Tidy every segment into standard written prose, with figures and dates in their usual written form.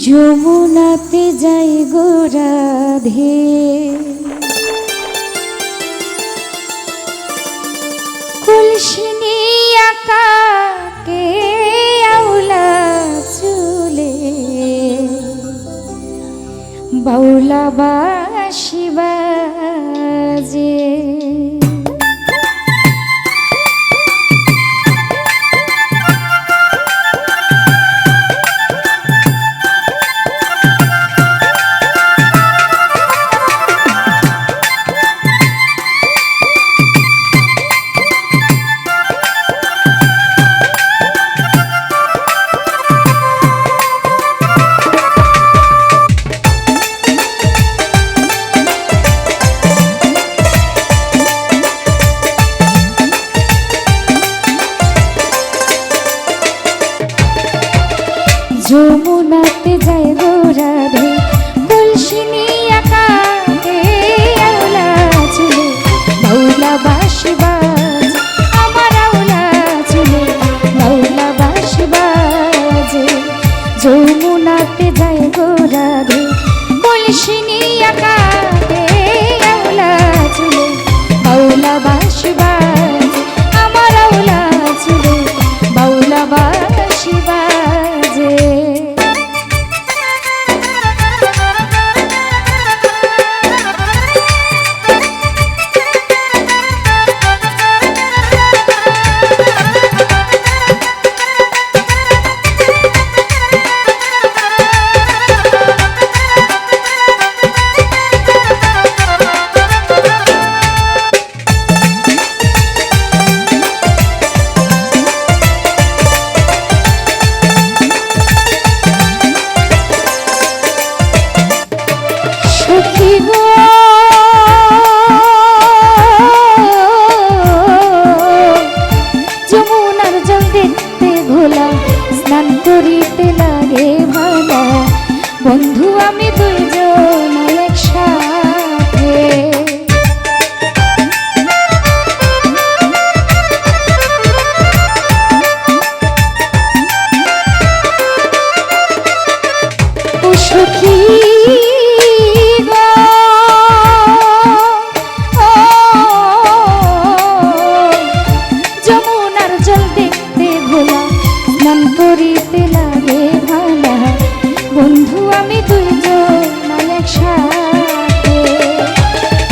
যমুনাতে যাই গো রাধে, কলসিনী আকাকে আউলা চুলে, বাউলা বাঁশি বাজে। যমুনাতে যাই গো রাধে, কলসিনী আকাকে আউলা চুলে, বাউলা বাঁশি বাজে। আমার আউলা চুলে বাউলা বাঁশি বাজে। যমুনাতে যাই গো রাধে, কলসিনী আকাকে আউলা চুলে, বাউলা বাঁশি বাজে। আমার আউলা চুলে বাউলা বাঁশি বাজে। যমুনার জল দেখতে ঘোলা, স্নান করিতে লাগে ভালা, বন্ধু আমি দুইজন একসাথে। ও সখী করিতে লাগে ভালা, বন্ধু আমি দুইজন একসাথে।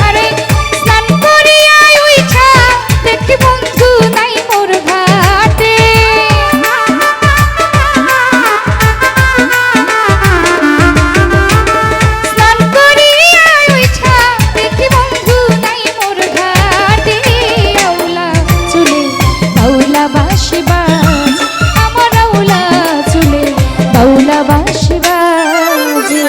আরে স্নান করিয়া উইঠা দেখি বন্ধু নাই মোর ঘাটে। স্নান করিয়া উইঠা দেখি বন্ধু নাই মোর ঘাটে। আউলা চুলে বাউলা বাঁশি বাজে, বাউলা বাঁশি বাজে।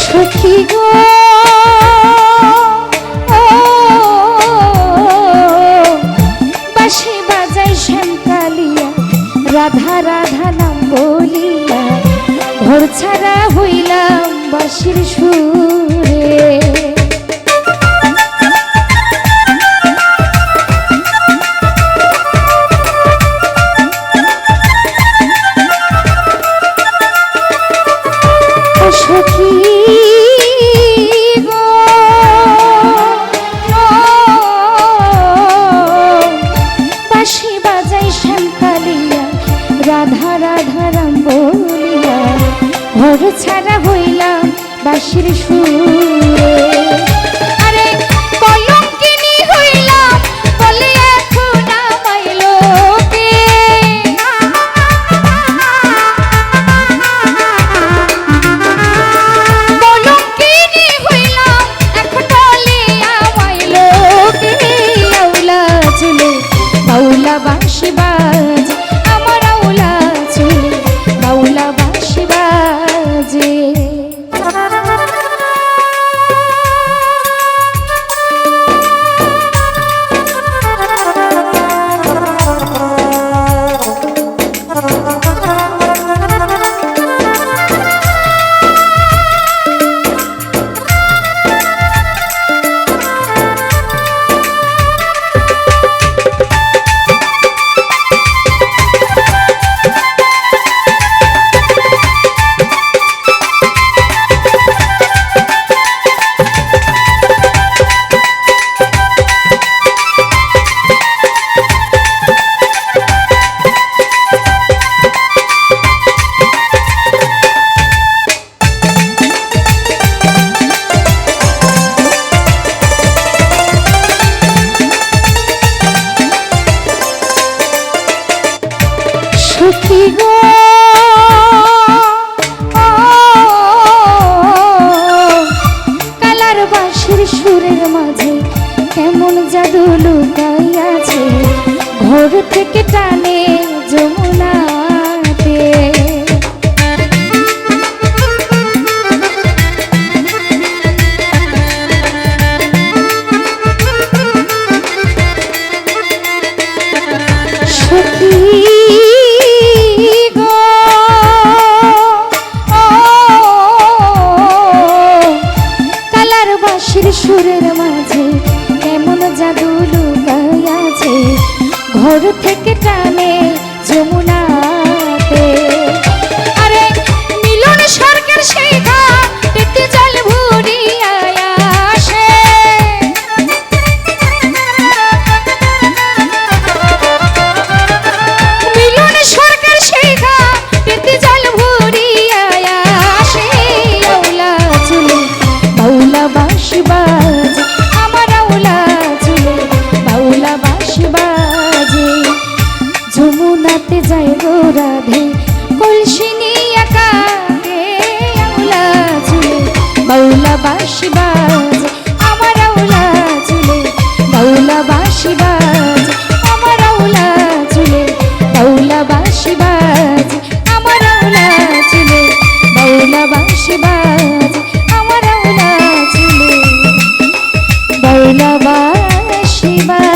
সখী গো বাঁশি বাজাই শ্যামকালিয়া, রাধা রাধা নাম বলিয়া, ঘর ছাড়া হইলাম বাঁশির সুরে। সখী বাঁশি বাজাই শ্যামকালিয়া, রাধা রাধা রাম বলিয়া, ঘর ছাড়া হইলাম বাঁশির সুরে। আরে কলঙ্কিনী হইলাম বলে এখন আমায় লোকে। কলঙ্কিনী হইলাম এখন বলে আমায় লোকে। আউলা চুলে বাউলা বাঁশি বাজে, আমার আউলা চুলে জাদু লুকাইয়াছে ঘর থেকে টানে যমুনাতে। সুরের মাঝে কেমন জাদু লুকাইয়াছে ঘর থেকে টানে যমুনাতে। আরে মিলন স্বর্গের সেই ঘাটে জল ভরিয়া আসে, মিলন স্বর্গের সেই ঘাটে জল ভরিয়া আসে। আওলা চুলে বাউলা বাঁশি বাজে, আমার আওলা চুলে বাউলা বাঁশি বাজে। যমুনাতে যায় গো রাধে কলসি নিয়া কাঁদে, আওলা চুলে বাউলা বাঁশি বাজে, আমার আওলা চুলে বাউলা বাঁশি বাজে, আমার আওলা চুলে বাউলা বাঁশি বাজে, আমার আওলা চুলে বাউলা বাঁশি বাজে, আমার আওলা চুলে বাউলা বাঁশি বাজে।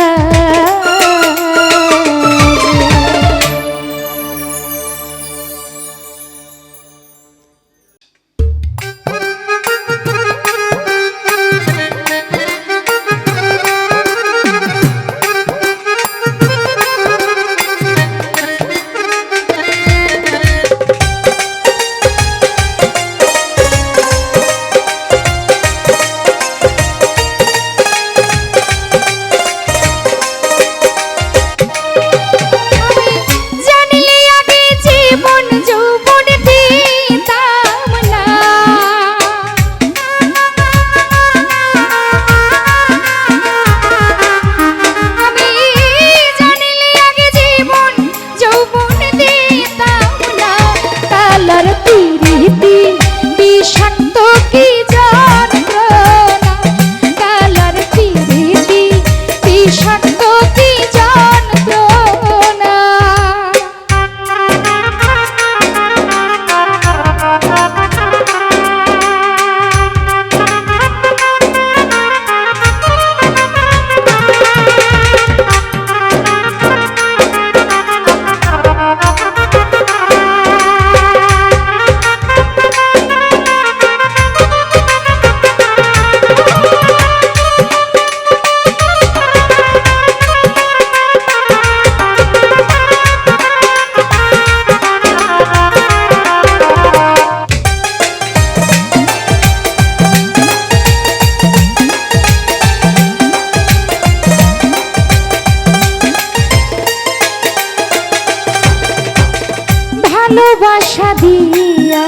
ভালোবাসা দিয়া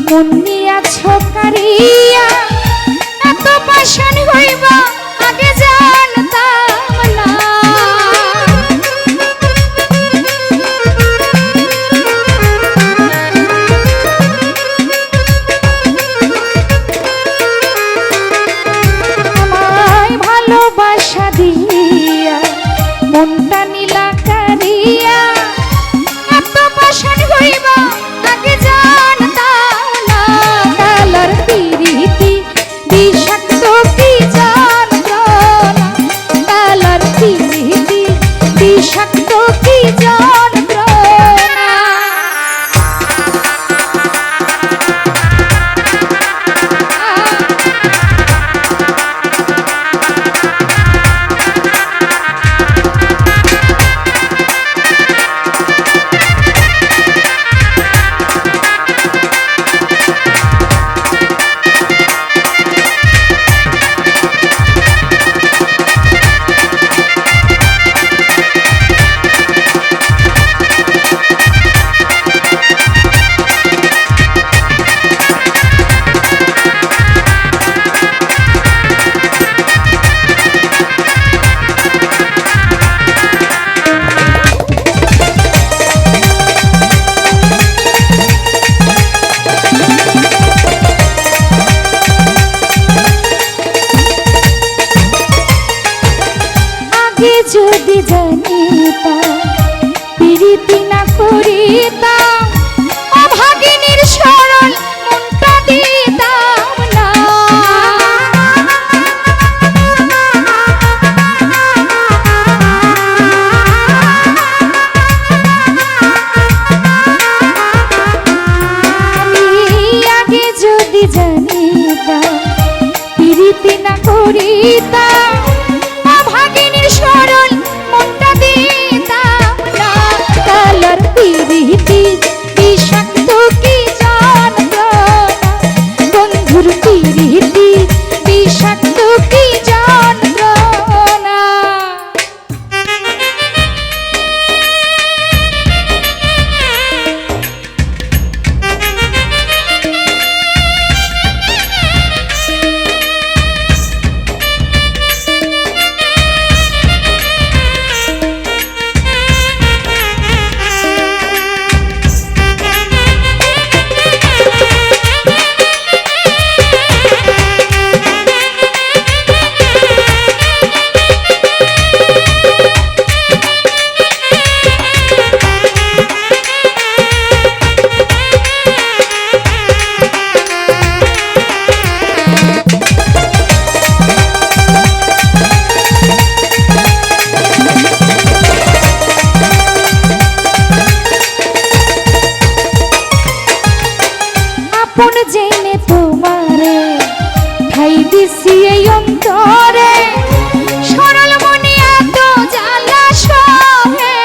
মন নিয়াছ কারিয়া, এত পাষাণ হইবা আগে জানতাম না। আমায় ভালোবাসা দিয়া মনটা নীলা কারিয়া, এত পাষাণ হইবা আগে জানতাম না। কালার পিরিতি বিষাক্ত কি জান যদি জানিতাম প্রীতি না করিতাম অভাগিনীর সরল মনটা দিতাম না। আমি আগে যদি জানিতাম প্রীতি না করিতাম অভাগিনীর সরল মনটা দিতাম না। কালার প্রীতি বিষাক্ত কি যন্ত্রণা, বন্ধুর প্রীতি বিষাক্ত কি যন্ত্রণা। আপন জেনে তোমারে ঠাই দিছি এই অন্তরে, সরল মনে এত জ্বালা সহে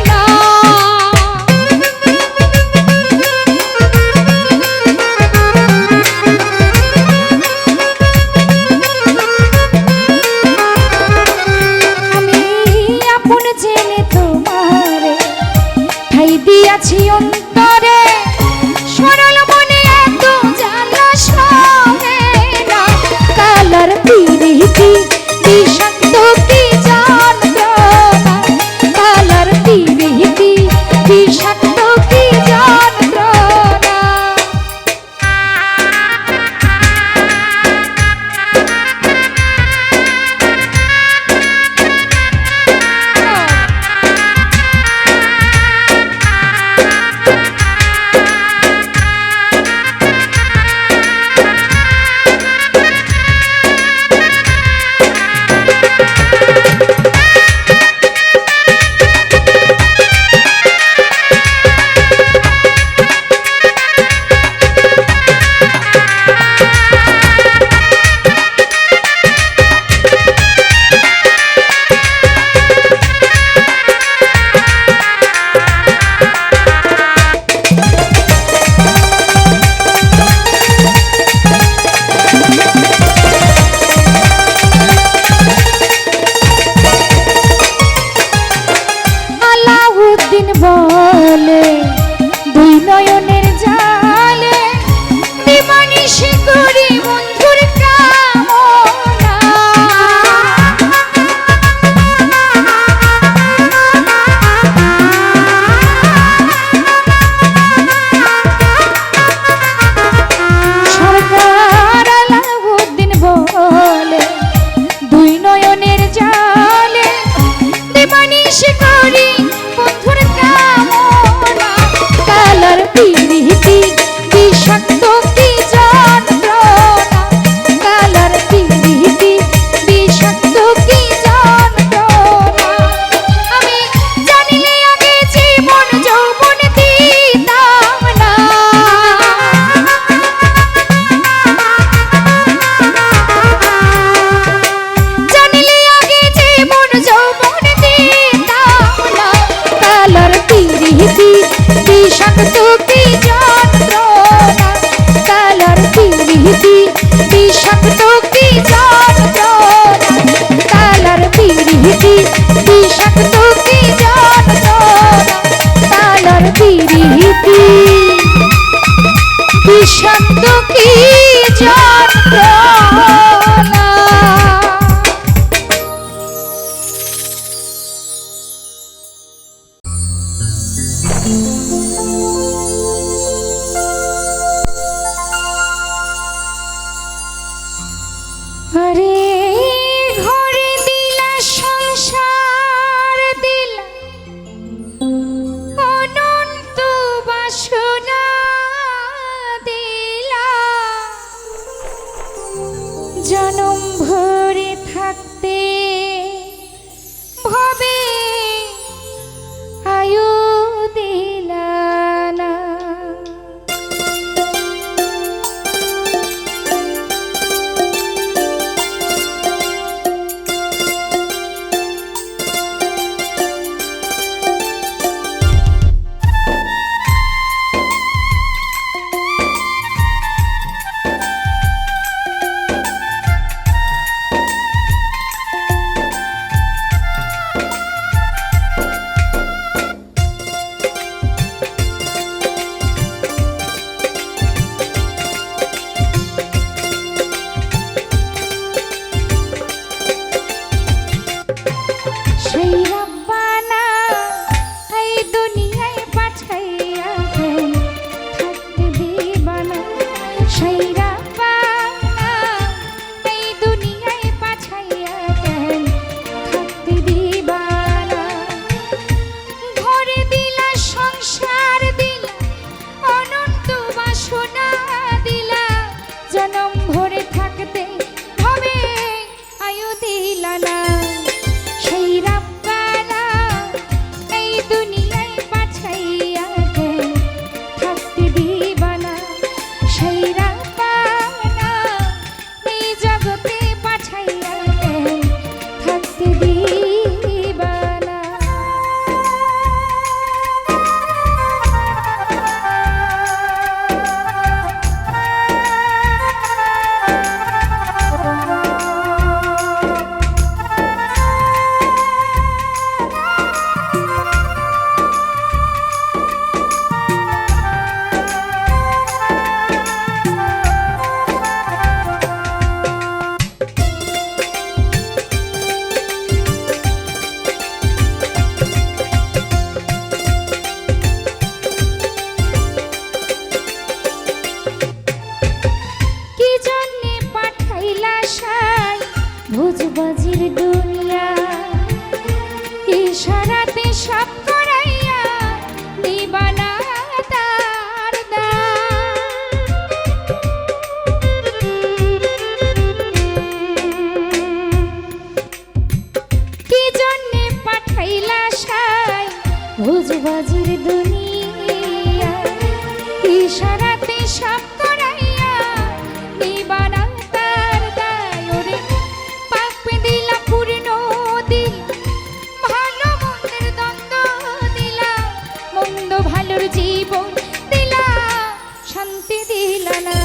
না। আমি আপন জেনে তোমারে ঠাই দিয়াছি অন্তরে, সরল মনে এত জ্বালা সহে না। কালার প্রীতি বিষাক্ত কি যন্ত্রণা, কালার প্রীতি বিষাক্ত কি যন্ত্রণা। আলাউদ্দিন বলে দুই নয়নের জালে দিবানিশি করি বন্ধুর কামনা। সরকার আলাউদ্দিন বলে দুই নয়নের জালে দিবানিশি করি বন্ধুর কামনা। কালার প্রীতি বিষাক্ত কি যন্ত্রণা, কালার প্রীতি বিষাক্ত কি যন্ত্রণা। আমি জানিলে আগে জীবন যৌবন দিতাম না। জানিলে আগে জীবন যৌবন দিতাম না। কালার প্রীতি বিষাক্ত কি যন্ত্রণা, কালার প্রীতি বিষাক্ত কি যন্ত্রণা, কালার প্রীতি বিষাক্ত কি যন্ত্রণা, কালার প্রীতি বিষাক্ত কি যন্ত্রণা। আরে ঘরে দিলা সংসার ইশারাতে সব করাইয়া দিবানা তার কি জন্যে পাঠাইলা সাই ভোজবাজির দুনিয়া ইশারাতে সব করাইয়া দিবানা তার দায় ওরে পাপে দিলা পূর্ণ দিলা ভালো মন্দের দ্বন্দ্ব দিলা মন্দ ভালোর জীবন দিলা শান্তি দিলা না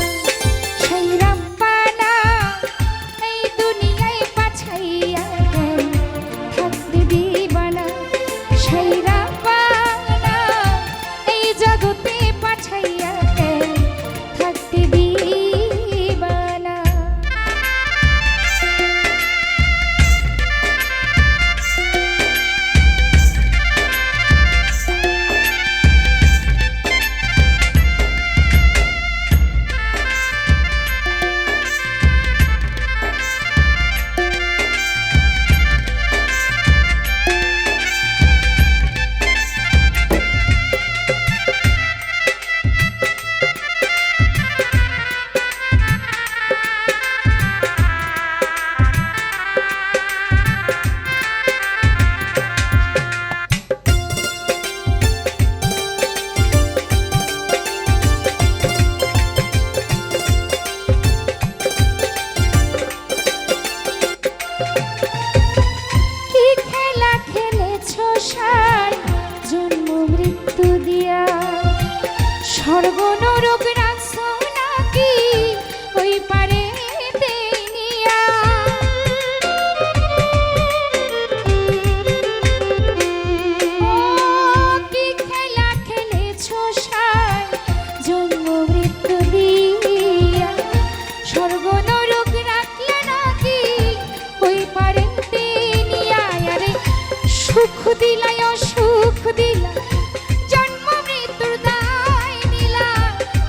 সেই রাব্বানা এই দুনিয়ায় পাছাইয়া থাকতে দিবানা সেই রাব্বানা এই জগতে পাছাইয়া থাকতে দিবানা। কি খেলা খেলেছো সাই জন্ম মৃত্যু দিয়া স্বর্গ নরক রাখছো নাকি ওই পারে দেনিয়া ও কি খেলা খেলেছো সাই জন্ম মৃত্যু দিয়া স্বর্গ নরক রাখলে নাকি ওই পারে দেনিয়া আরে সুখ দিলাই অসুখ দিলা জন্ম মৃত্যুর দায় নিলা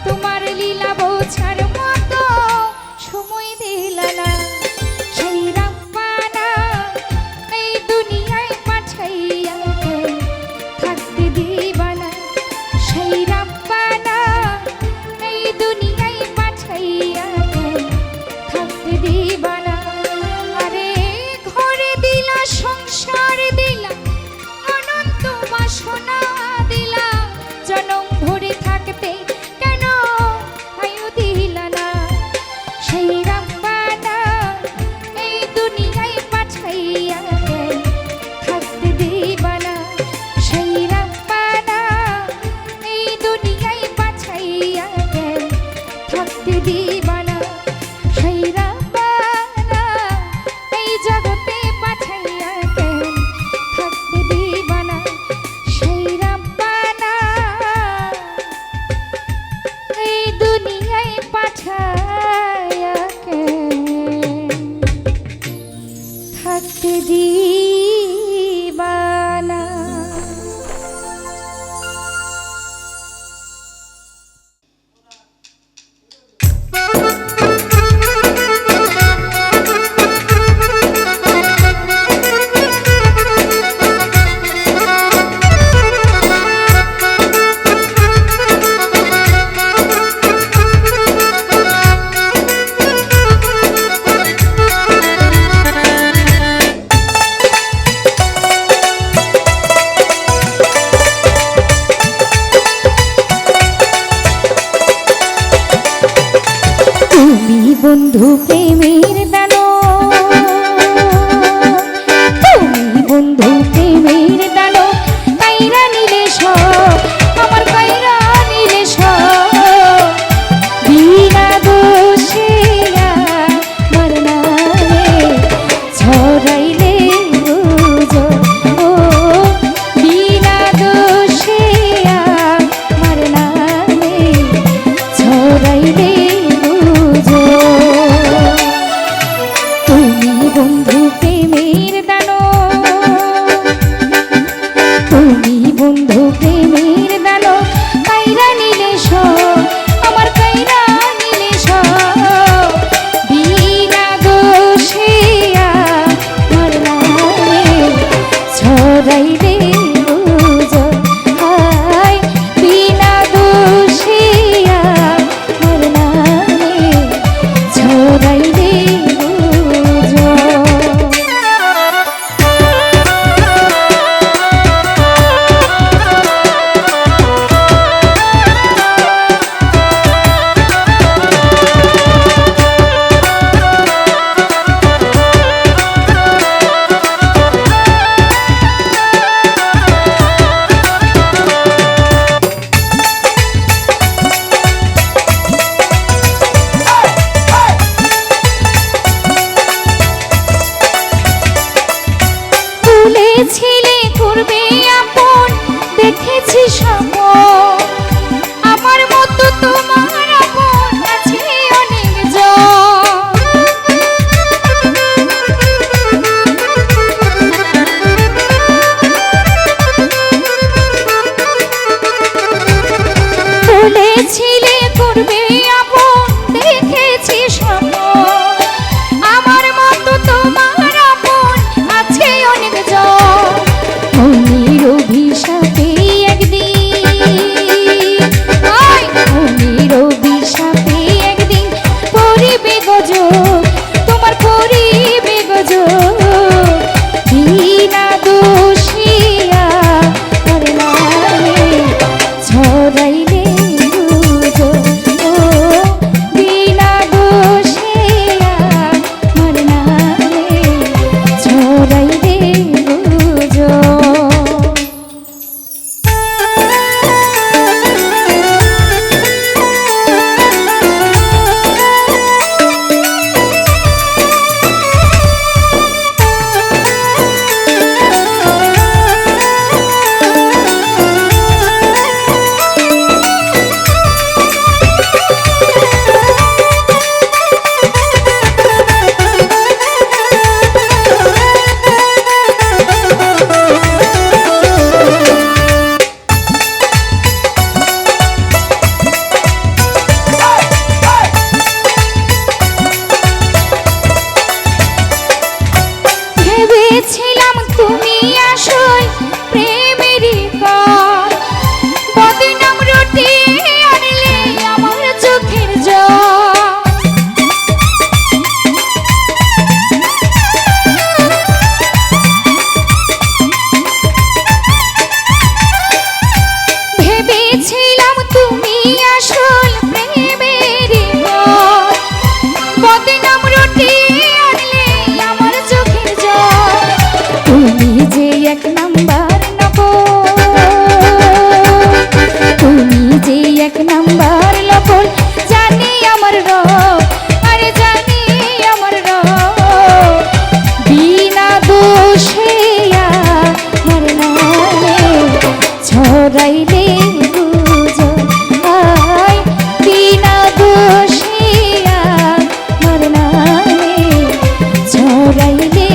তোমার লীলা বোঝার মতো সময় দিলা না সেই রাব্বানা এই দুনিয়ায় পাঠাইয়া থাকতে দিবানা সেই রাব্বানা এই দুনিয়ায় পাঠাইয়া থাকতে দিবানা আরে ঘরে দিলা সংসার দিলা অনন্ত বাসনা দিলা জনম ভরে থাকতে কেন আয়ু দিলা না সেই রাব্বানা এই দুনিয়ায় পাঠাইয়া থাকতে দিবানা সেই রাব্বানা এই দুনিয়ায় পাঠাইয়া থাকতে দিবানা সেই রাব্বানা এই জগতে পাঠাইয়া থাকতে দিবানা সেই রাব্বানা এই দুনিয়ায় পাঠাইয়া থাকতে দিবানা। তুমি বন্ধু প্রেমের দানো তুমি বন্ধু প্রেমের দানো কাইরা নিলে সব আমার কাইরা নিলে সব বিনা দোষে আমার নামে ছড়াইলে বুঝো ও বিনা দোষে আমার নামে ছড়াইলে বুঝো করবে আপন দেখেছি স্বপন আমার মতো তোমার আপন আছে অনেক বলেছিলে করবে আপন দেখেছি স্বপন আমার মতো তোমার আপন আছে অনেক মনের অভিশাপে মনের অভিশাপে একদিন পরিবে গজব তোমার পরিবে গজব বিনা দোষিয়া করে নামে ছড়াইলে গুজব ও বিনা দোষিয়া মর নামে ছড়াইলে গুজব ভেবেছিলাম তুমি আসই প্রেমেরই পর বদনাম রটিয়ে আনলে আমার চোখের জল ভেবেছিলাম তুমি আসল প্রেমেরই পর বদনাম রটিয়ে আনলে আমার চোখের জল তুমি যে এক নাম্বার তুমি যে এক নাম্বার লবণ জানি আমার রব আরে জানি আমার রব বিনা দোষে আমার নামে ছড়াইলে গুজব আয় বিনা দোষে আমার নামে ছড়াইলে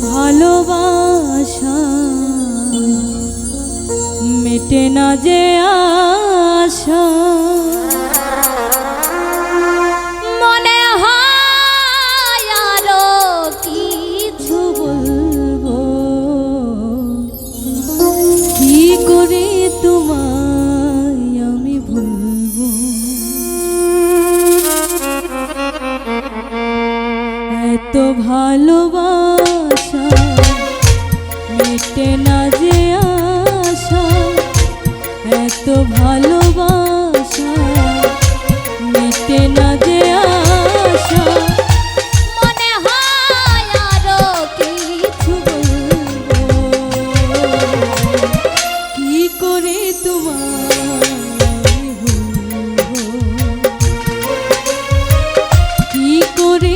ভালোবাসা মেটে না যে আশা মনে হয় আরো কিছু বলবো কি করে তোমায় আমি ভুলবো এত ভালোবাসা মেটে না যে আশা এত ভালোবাসা মেটে না যে আশা মনে হয় আরো কিছু বলবো কি করে তোমায় ভুলবো কি করে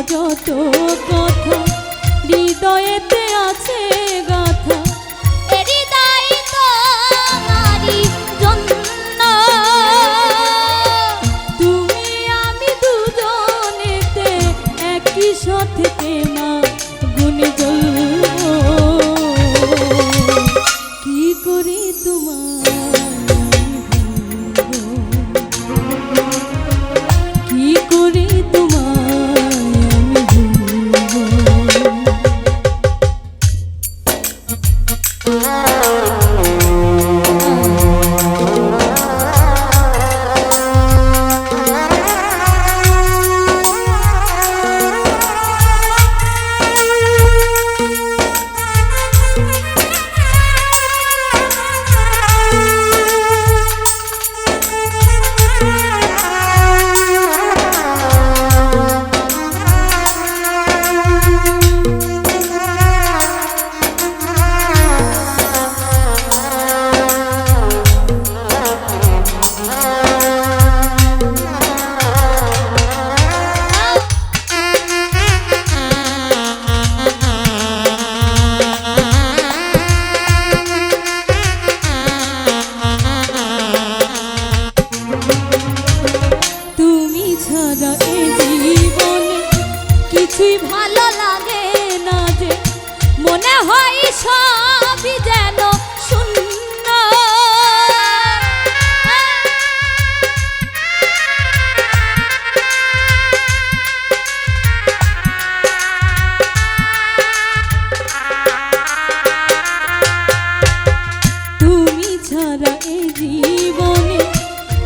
যত কথা হৃদয়েতে আছে গাথা হৃদয় তোমারই জন্য তুমি আমি দুজনেতে একই সাথে মা গুনে জ্বলবো কি করে তোমায় কি করে কিছুই ভালো লাগে না যে মনে হয় সবই যেন শূন্য তুমি ছাড়া এই জীবনে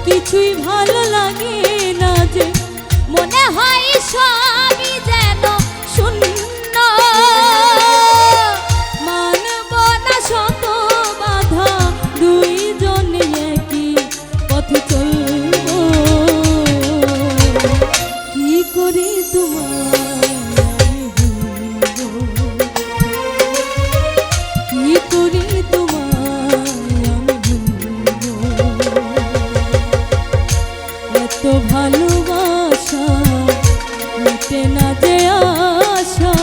কিছুই ভালো লাগে না যে মনে হয় সবই যেন শূন্য মানব না শত বাধা দুইজনে একই পথে চলবো কি করে তোমায় ভুলবো কি করে তোমায় ভুলবো এত ভালোবাসা মেটে না যে আশা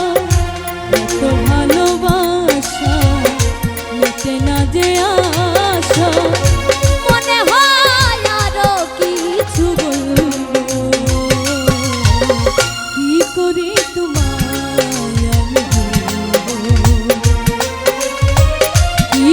এত ভালোবাসা মেটে না যে আশা মনে হয় আরো কিছু বলবো কি করে তোমায় আমি ভুলবো কি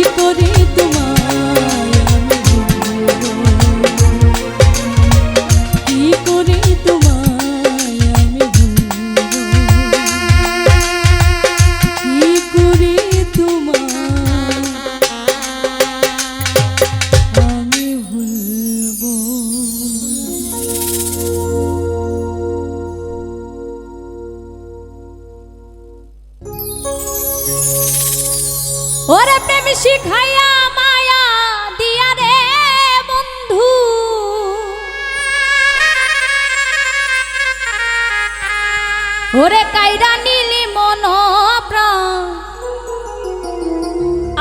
শিখাইয়া মায়া দিয়া রে বন্ধু, ওরে কাইরা নিলি মন প্রাণ,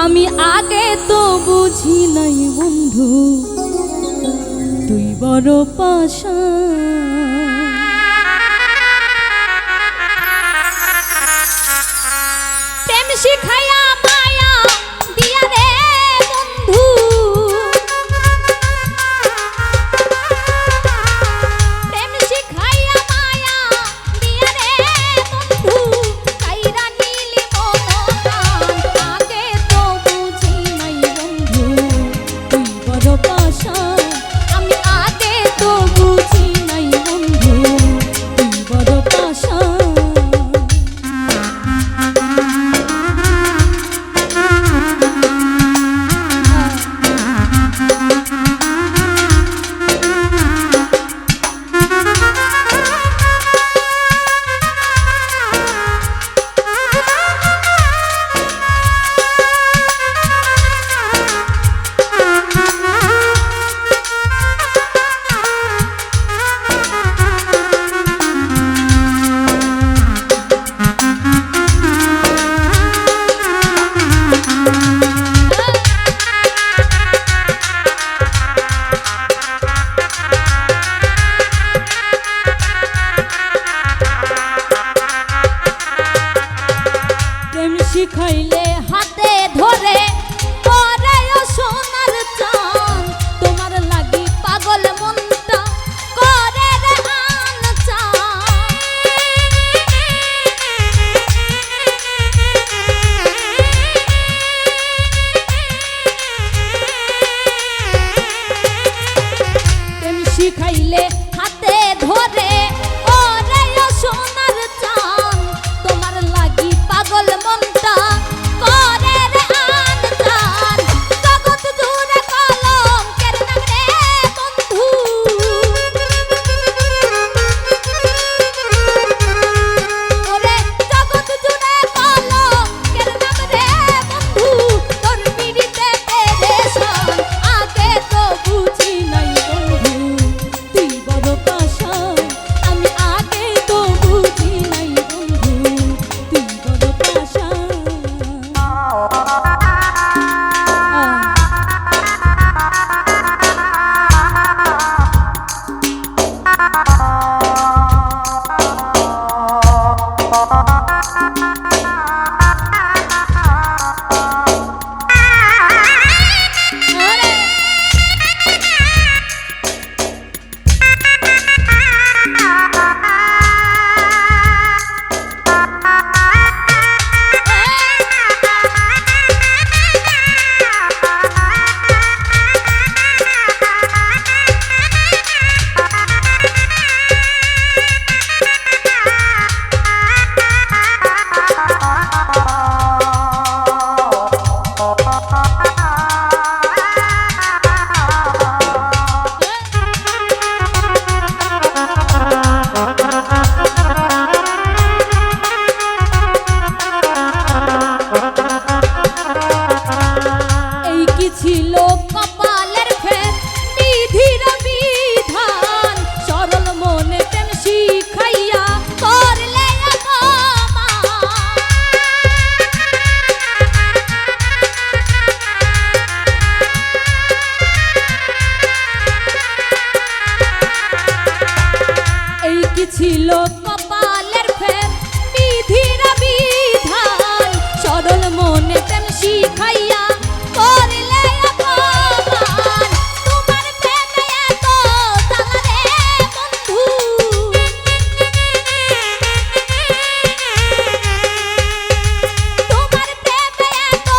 আমি আগে তো বুঝি নাই বন্ধু তুই বড় পাষাণ। প্রেম শিখাইয়া মায়া দিয়া রে বন্ধু, প্রেম শিখাইয়া মায়া দিয়া রে বন্ধু, কাইরা নিলি মন প্রাণ, আগে তো বুঝি নাই বন্ধু তুই বড় পাষাণ, আমি আগে তো বুঝি নাই বন্ধু তুই বড় পাষাণ। শিখাইলে হাতে ধরে করে ও সোনার চান, তোমার লাগি পাগল মনটা করে রে আন চান। প্রেম শিখাইলে হাতে ধরে ওরে ও সোনার চান, তোমার লাগি পাগল মনটা করে রে আন চান। জগৎ জুড়ে কলঙ্কের নাম রে বন্ধু, ওরে জগৎ জুড়ে কলঙ্কের নাম রে বন্ধু, তোর পিড়িতে পেরেশান, আগে তো বুঝি নাই বন্ধু তুই বড় পাষাণ, আমি আগে তো বুঝি নাই বন্ধু তুই বড় পাষাণ। ছিল কপালের ফের বিধির বিধান, সরল মনে প্রেম শিখাইয়া করলে অপমান। এই কি ছিল কপালের ফের বিধির বিধান, সরল মনে প্রেম শিখাইয়া করলে অপমান। তোমার প্রেমে এত জ্বালা রে বন্ধু, তোমার প্রেমে এত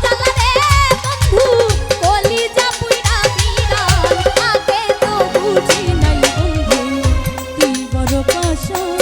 জ্বালা রে বন্ধু, কলিজা পুইরা বিরান, আগে তো বুঝি নাই বন্ধু তুই বড় পাষাণ।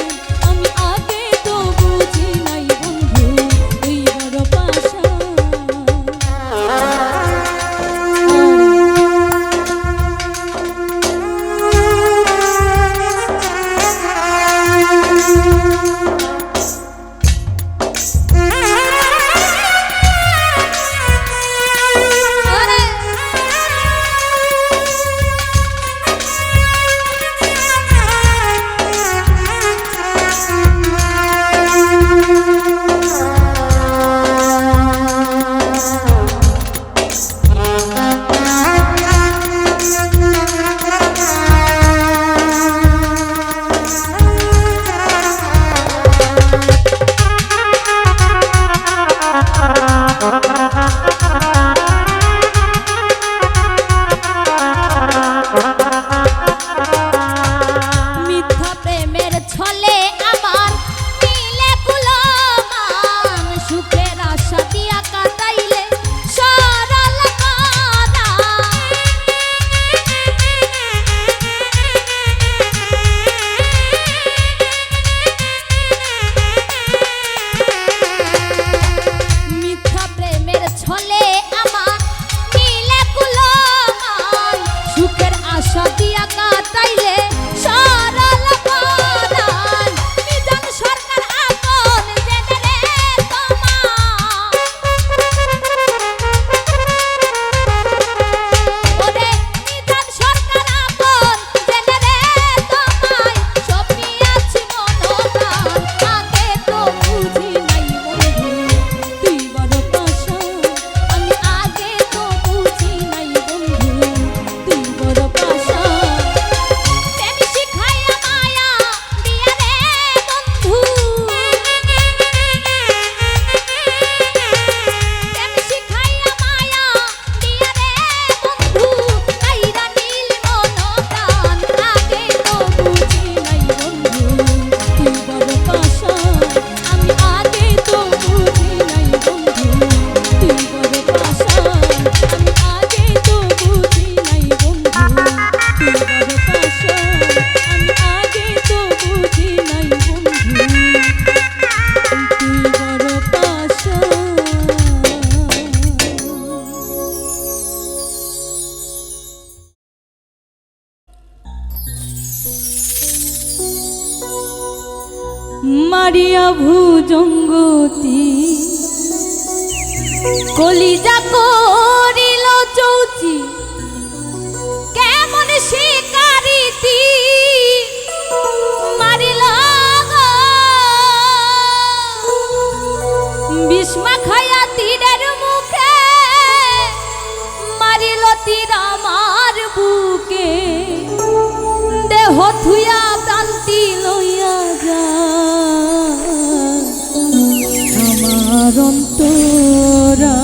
মারিয়া ভুজঙ্গতি কলিজা করিল চৌচি কেমন শিকারিতি মারিল বিস্মা খায়া তীরের মুখে মারিল তীর আমার বুকে দেহ থুয়া প্রান্তি লইয়া যা আমার অন্তরা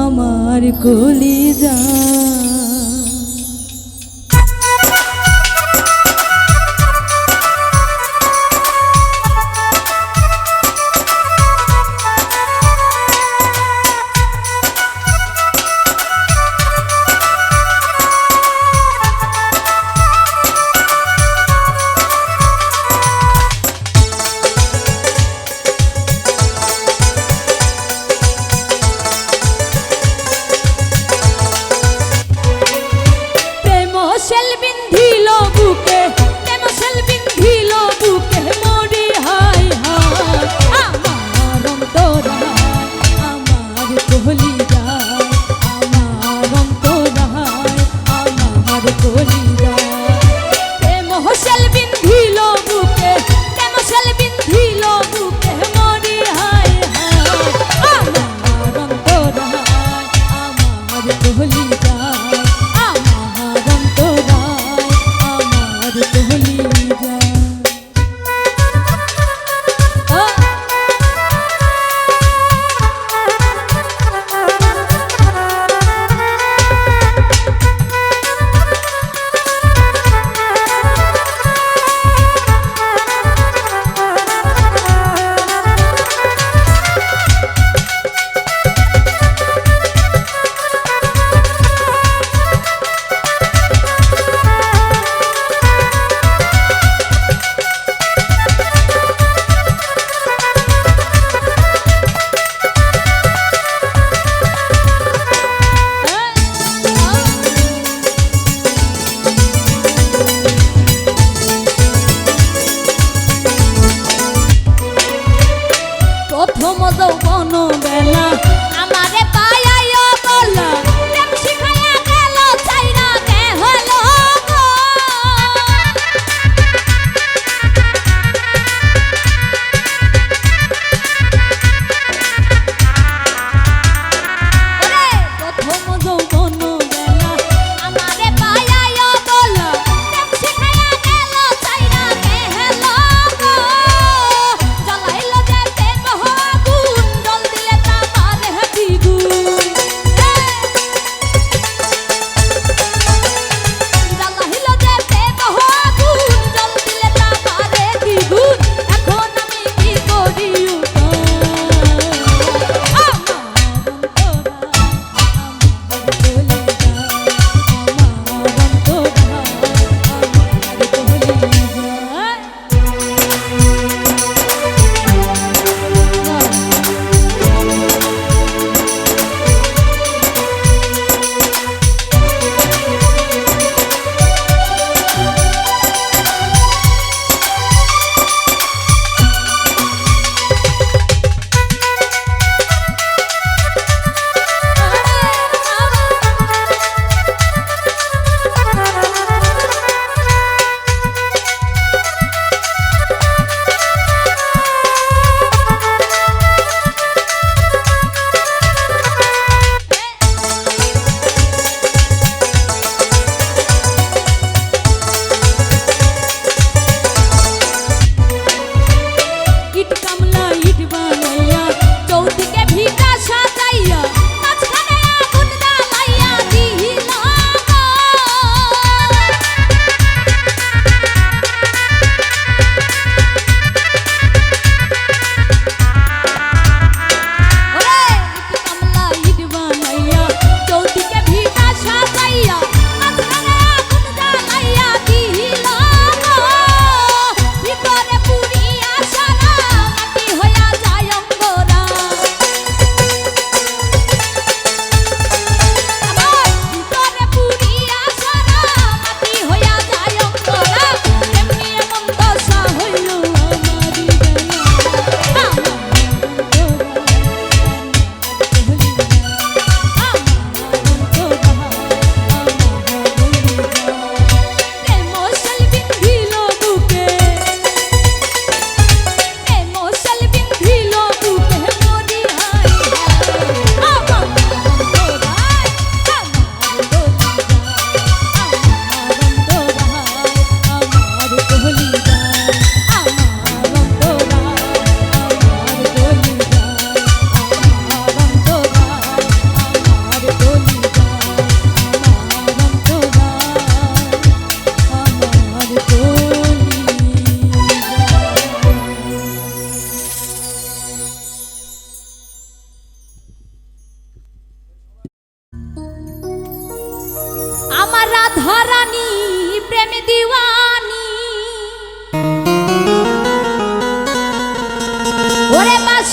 আমার কলিজা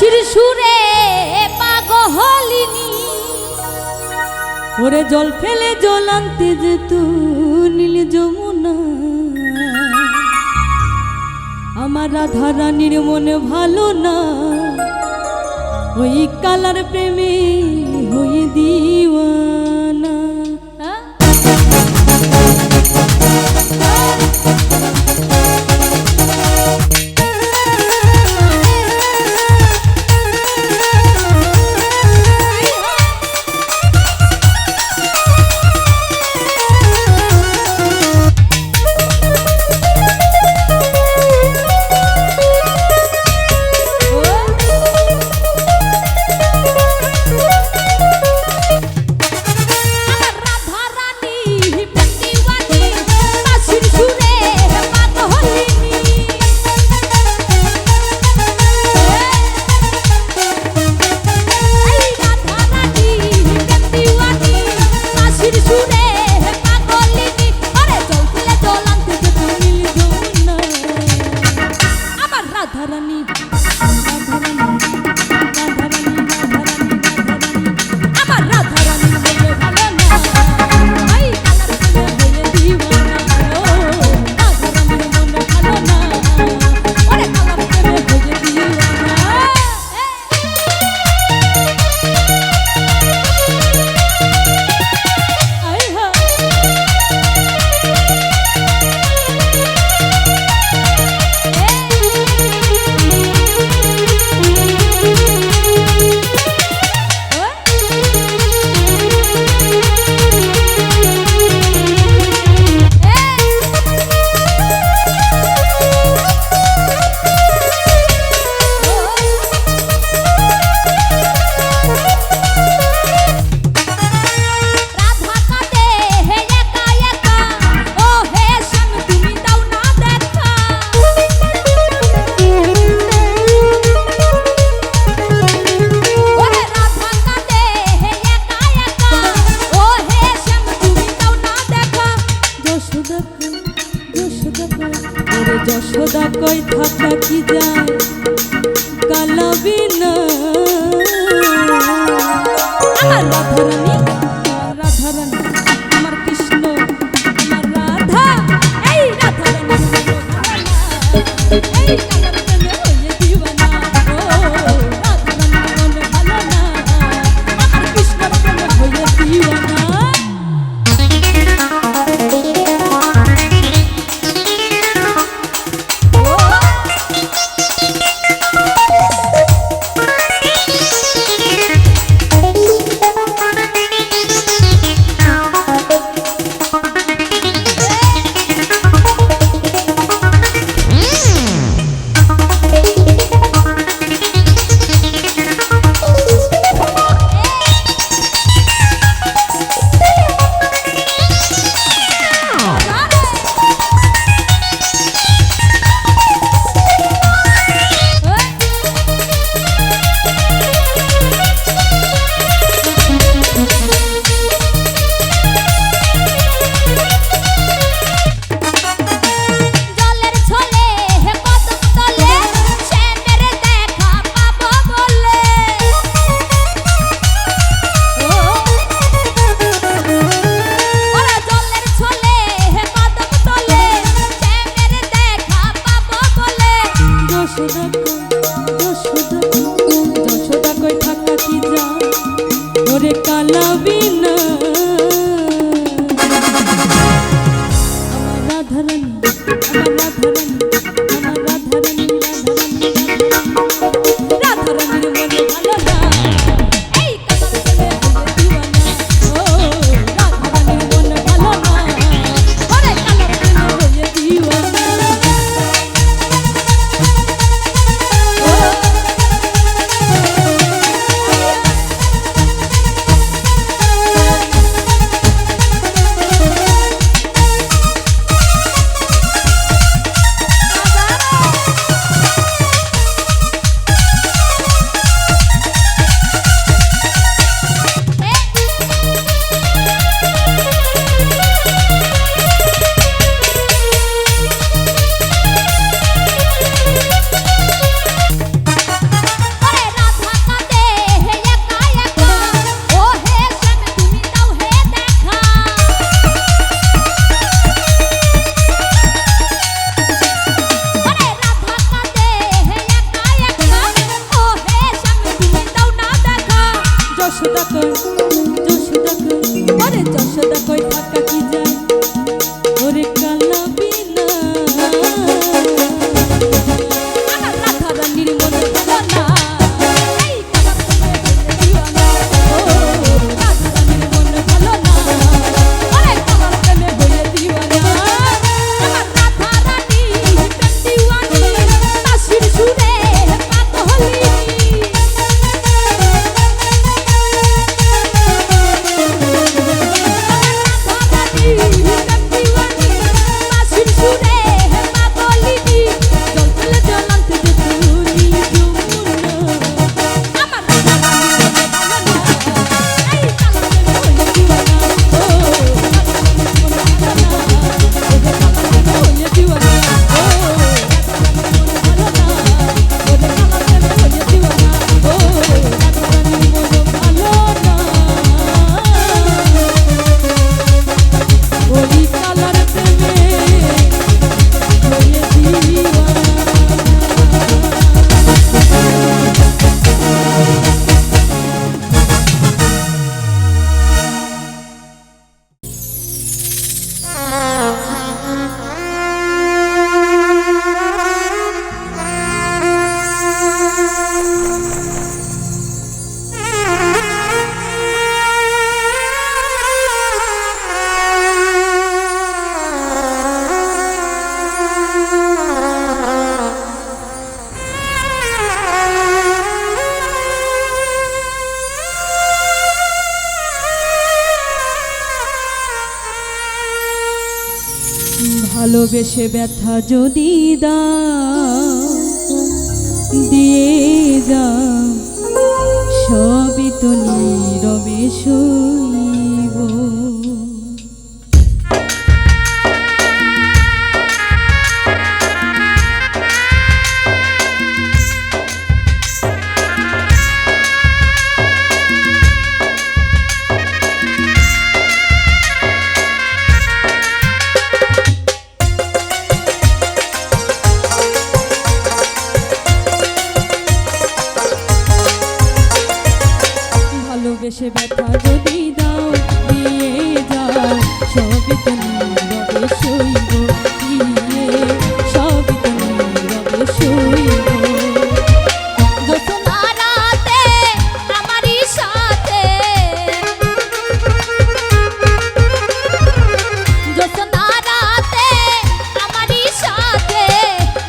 বাঁশির সুরে পাগলিনী ওরে জল ফেলে জল আনতে যেত নীল যমুনা আমার রাধা রানীর মনে ভালো না ওই কালার প্রেমে হয়ে দিওয়ানা যশোদা কই থাকা কি যায় কালাবি না আমার রাধারানী আমার কৃষ্ণ আমার রাধা এই রাধারানী এই কালার প্রেমে হয়ে দিওয়ানা ও রাধারানী মনে ভালো না আমার কৃষ্ণর প্রেমে হয়ে দিওয়ানা যশোদা কই থাকা কি যায় ওরে কালাবি না আমার রাধারানী আমার রাধারানী আমার রাধারানী রাধারানীর মনে ভালো না এই কালার প্রেমে হয়ে দিওয়ানা ও রাধারানীর মনে ভালো না ওরে কালার প্রেমে হয়ে দিওয়ানা ভালোবেসে ব্যথা যদি দাও দিয়ে যাও সবই তো নীরবে সইব। ভালোবেসে ব্যথা যদি দাও দিয়ে যাও সবই তো নীরবে সইব, দিয়ে সবই তো নীরবে সইব। জ্যোৎস্না রাতে আমারই সাথে, জ্যোৎস্না রাতে আমারই সাথে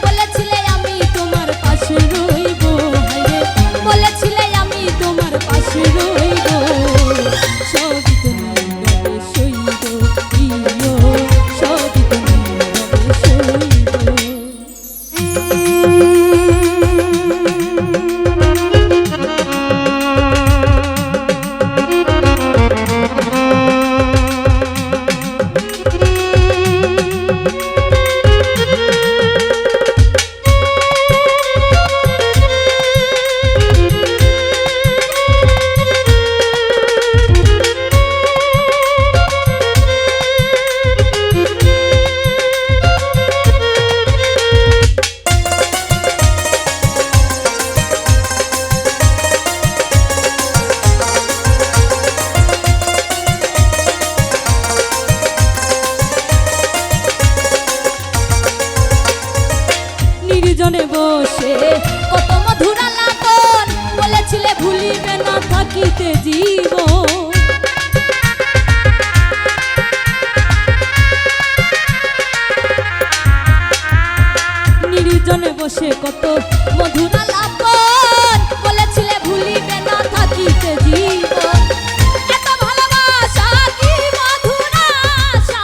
বলেছিলে আমি তোমার পাশে রইব, হায়রে বলেছিলে আমি তোমার পাশে রইব। সবই তো নীরবে সইব, প্রিয় সবই তো নীরবে সইব। নির্জনে বসে কত মধুর আলাপন বলেছিলে ভুলিবে না থাকিতে জীবন। নির্জনে বসে কত মধুর আলাপন বলেছিলে ভুলিবে না থাকিতে জীবন। এত ভালোবাসা কি মধুর আশা,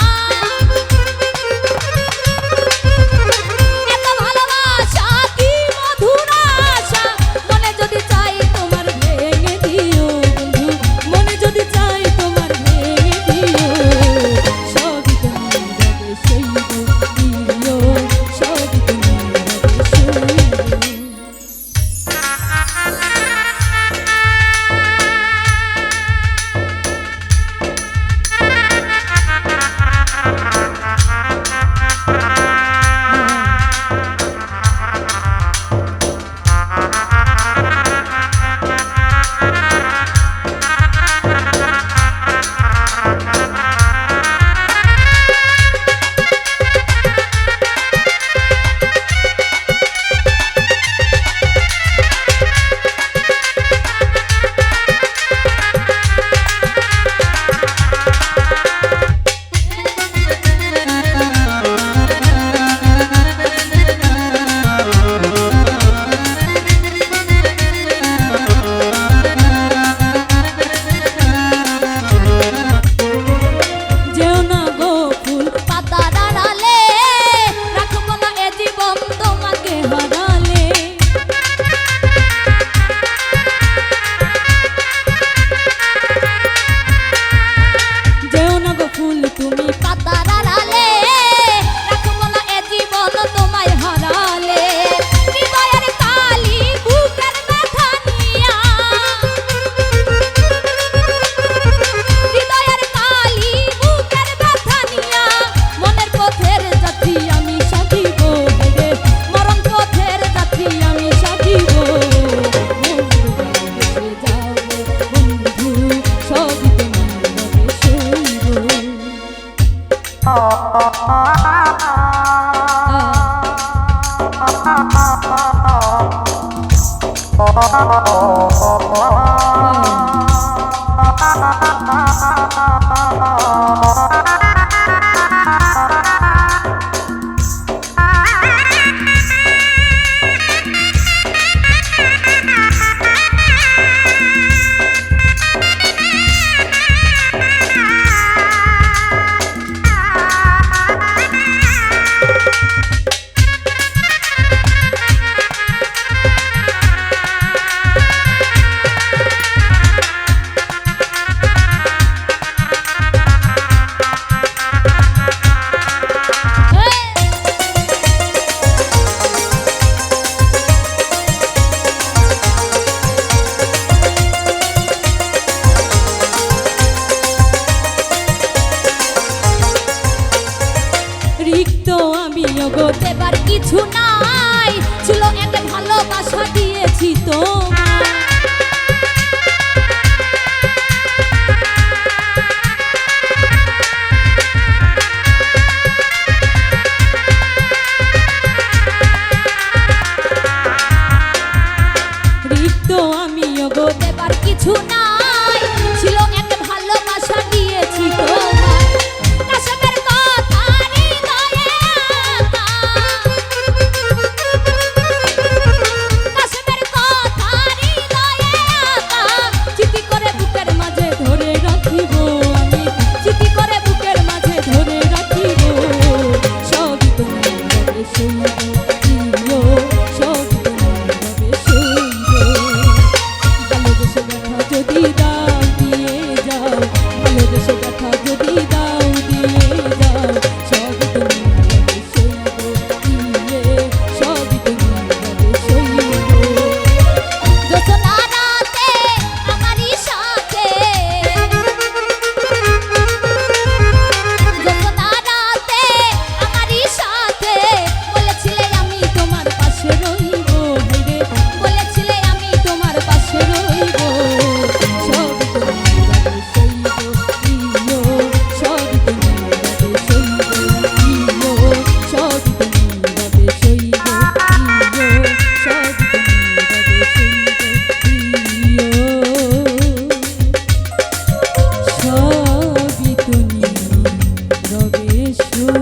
এত ভালোবাসা কি মধুর আশা। মনে যদি চাই তোমার ভেঙে দিও বন্ধু, মনে যদি চাই তোমার ভেঙে দিও। সবই তো নীরবে সইব, প্রিয় সবই তো নীরবে সইব। কিছু নাই, ছিল এক ভালোবাসা দিয়েছি তোমায়। রিক্ত আমিও গো দেবার কিছু নাই, ছিল এক ভালোবাসা দিয়েছি তোমায়। কাশেমের কথা হৃদয়ে আঁকা, কাশেমের কথা হৃদয়ে আঁকা, চিঠি করে বুকের মাঝে ধরে রাখিব আমি, চিঠি করে বুকের মাঝে ধরে রাখিব। সবই তোমার ভাবে সইব প্রিয়, সবই তোমার ভাবে সইব। ভালোবেসে ব্যথা যদি দাও দিয়ে যাও, ভালোবেসে ব্যথা যদি দাও দিয়ে যাও, সবই তোমার ভাবে সইব প্রিয়ে, সবই তোমার ভাবে সইব। জ্যোৎস্না রাতে আমারই সাথে, জ্যোৎস্না রাতে আমারই সাথে, বলেছিলে আমি তোমার পাশে রইব হায়রে, বলেছিলে আমি তোমার পাশে রইব। সবই তোমার ভাবে সইব প্রিয়, সবই তোমার ভাবে সইব প্রিয়, সবই তোমার ভাবে সইব প্রিয়, সবই তোমার ভাবে সইব প্রিয়, সবই তুমি রবে সইব।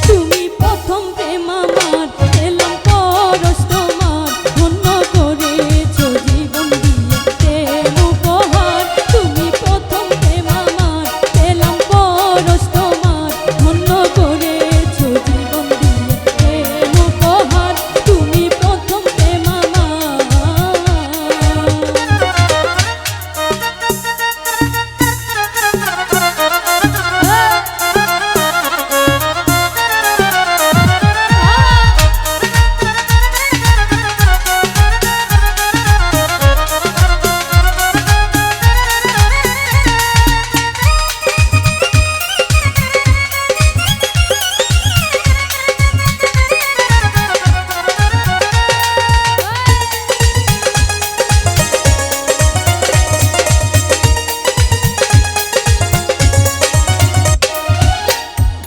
তুমি প্রথম প্রেম আমার, পেলাম পরশ তোমার, ধন্য করেছো জীবন দিয়ে প্রেম উপহার। তুমি প্রথম প্রেম আমার, পেলাম পরশ তোমার, ধন্য করেছো জীবন দিয়ে প্রেম উপহার। তুমি প্রথম প্রেম আমার।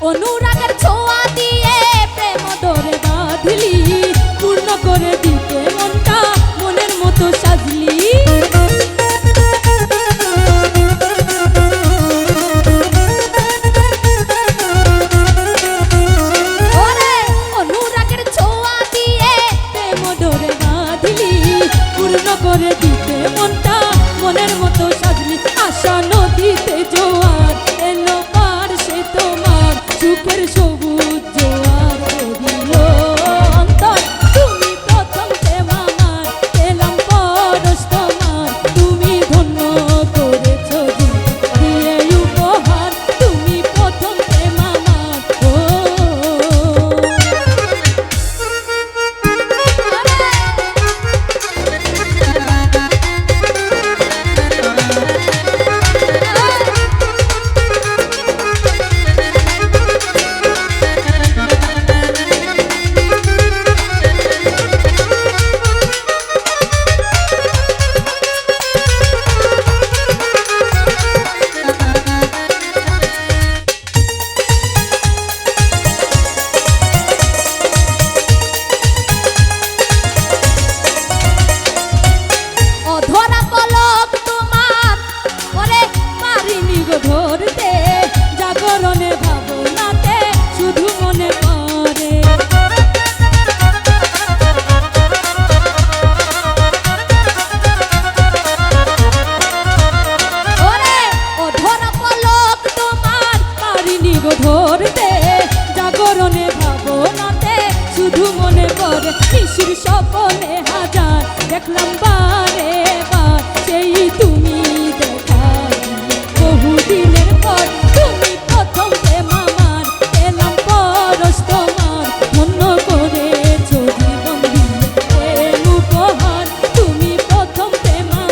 অনুরাগের ছোঁয়া দিয়ে প্রেম তোরে বাঁধলি, পূর্ণ করে দিতে মনটা মনের মতো সাজলি। ওরে অনুরাগের ছোঁয়া দিয়ে প্রেম ধরে বাঁধলি, পূর্ণ করে দিতে মনটা মনের মতো সাজলি। আশা নদীতে জোয়ার এলো পার, সে তোমার সুখের সবুজ জোয়ার করিল অন্তর। তুমি প্রথম প্রেম আমার, পেলাম পরশ তোমার, তুমি ধন্য করেছো জীবন দিয়ে উপহার। তুমি প্রথম প্রেম আমার, ও ধরতে জাগরণে ভাবনাতে শুধু মনে পড়ে শিশির স্বপনে হাজার দেখলাম বারে বার সেই তুমি দেখা বহুদিনের পর তুমি প্রথম প্রেম আমার এলাম পরশ তোমার মন করেছো জীবন দিয়ে প্রেম উপহার তুমি প্রথম প্রেম আমার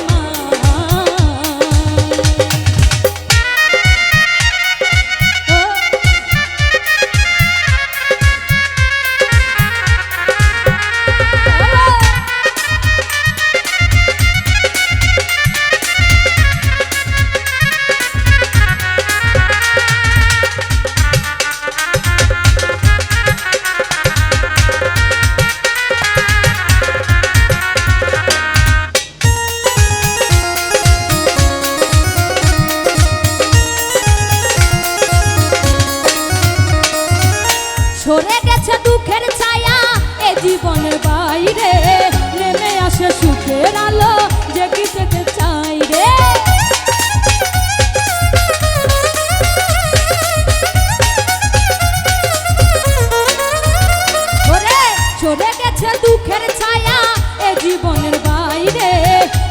সরে গেছে দুঃখের ছায়া এ জীবনের বাইরে নেমে আসে সুখের আলো জেগে যেতে চাই রে সরে গেছে দুঃখের ছায়া এ জীবনের বাইরে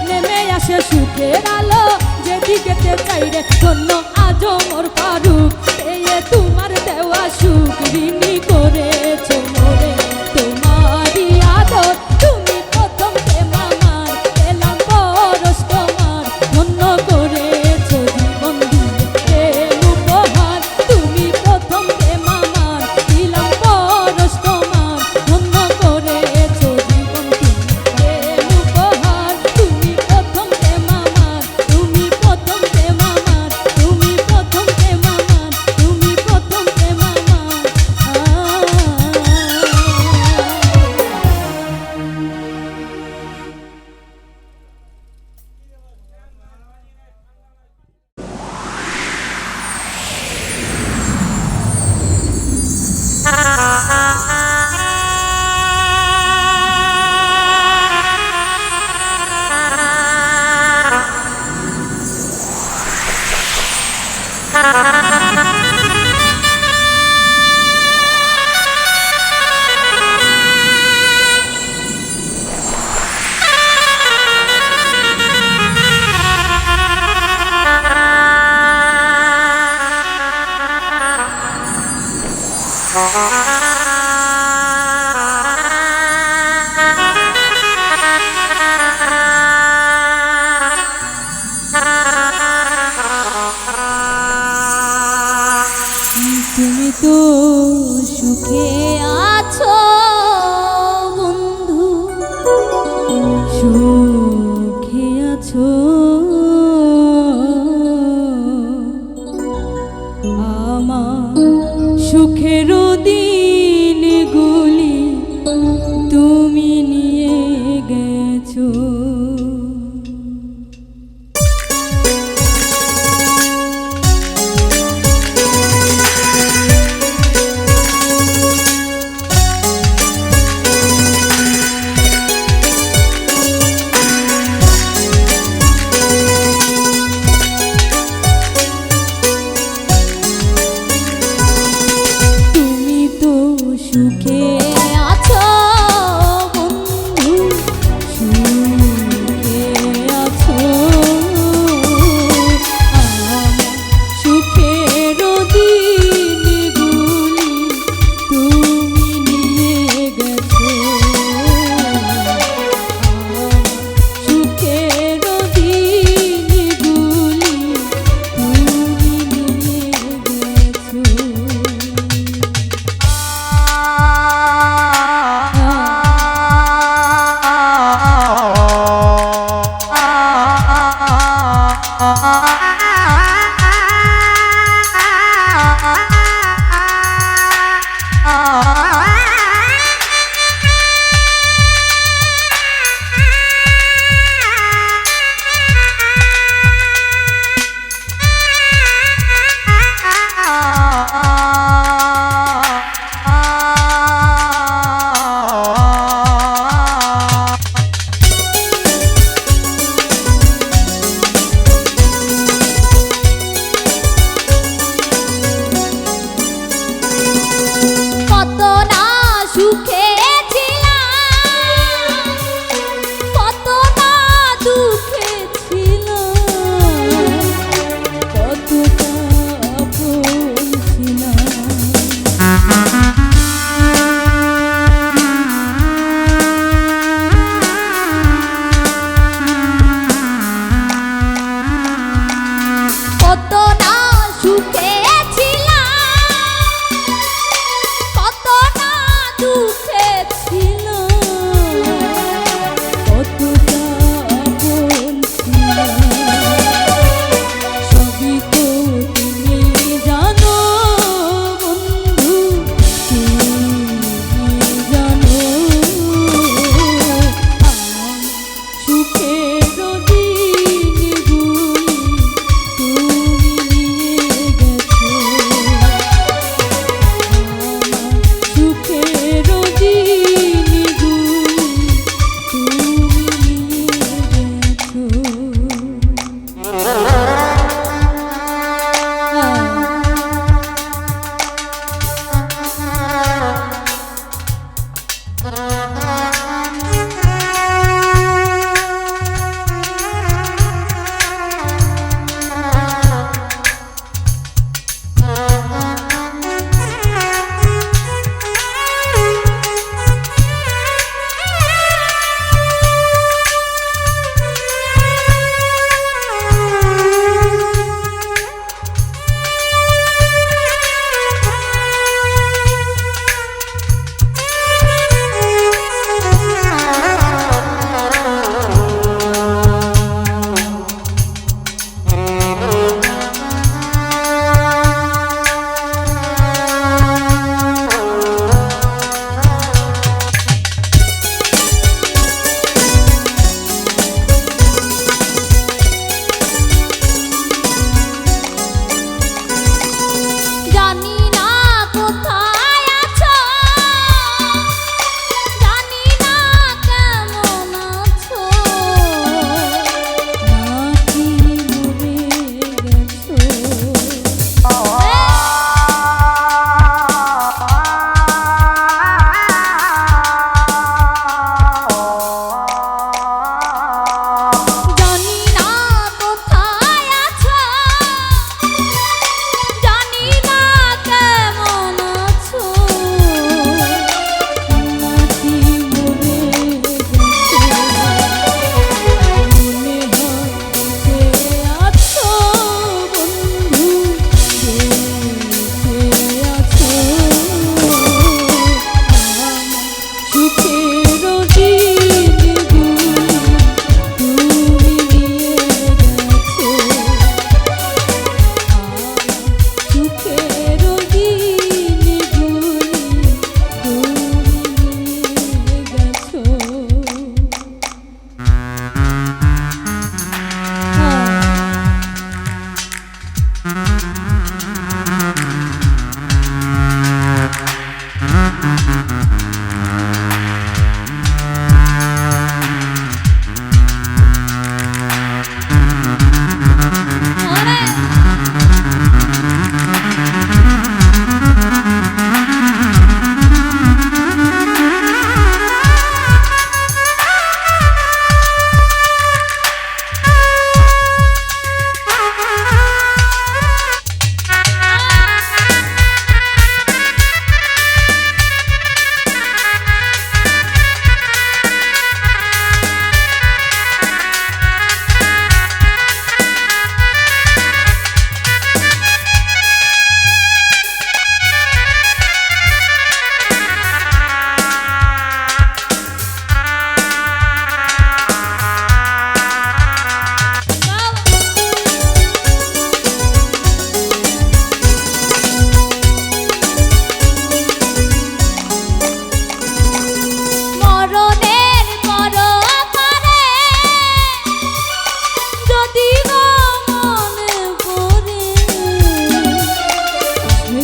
নেমে আসে সুখের আলো যেদিকে চাই রে ধন্য আজ মোর ফারুক এই তোমার দেওয়া সুখ ঋণী করেছো মোরে তোমারই আদর তুমি প্রথম প্রেম আমার এলাম পরশ তোমার ধন্য করেছো জীবন দিয়ে প্রেম উপহার তুমি প্রথম প্রেম আমার দিলাম পরশ তোমার ধন্য করেছো জীবন দিয়ে প্রেম উপহার তুমি প্রথম প্রেম আমার তুমি প্রথম প্রেম আমার তুমি প্রথম প্রেম আমার তুমি প্রথম প্রেম আমার তুমি তো সুখে আছো বন্ধু সুখে আছো আমার সুখের দিনগুলি তুমি নিয়ে গেছো তুমি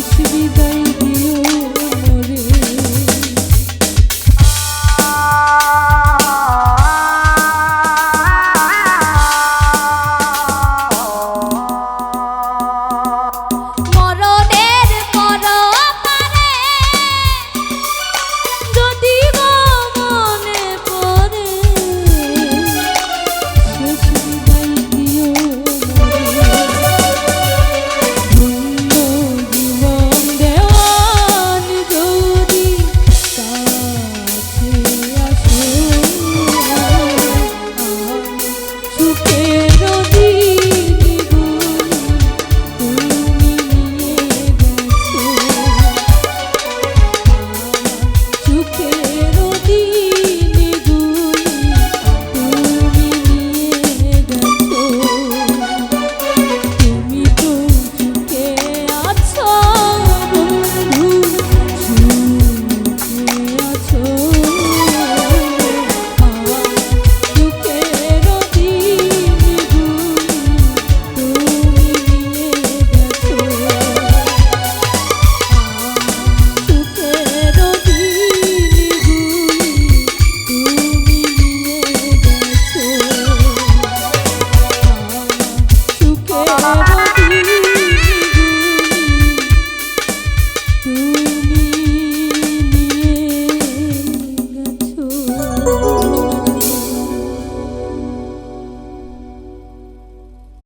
শেষ বিদায়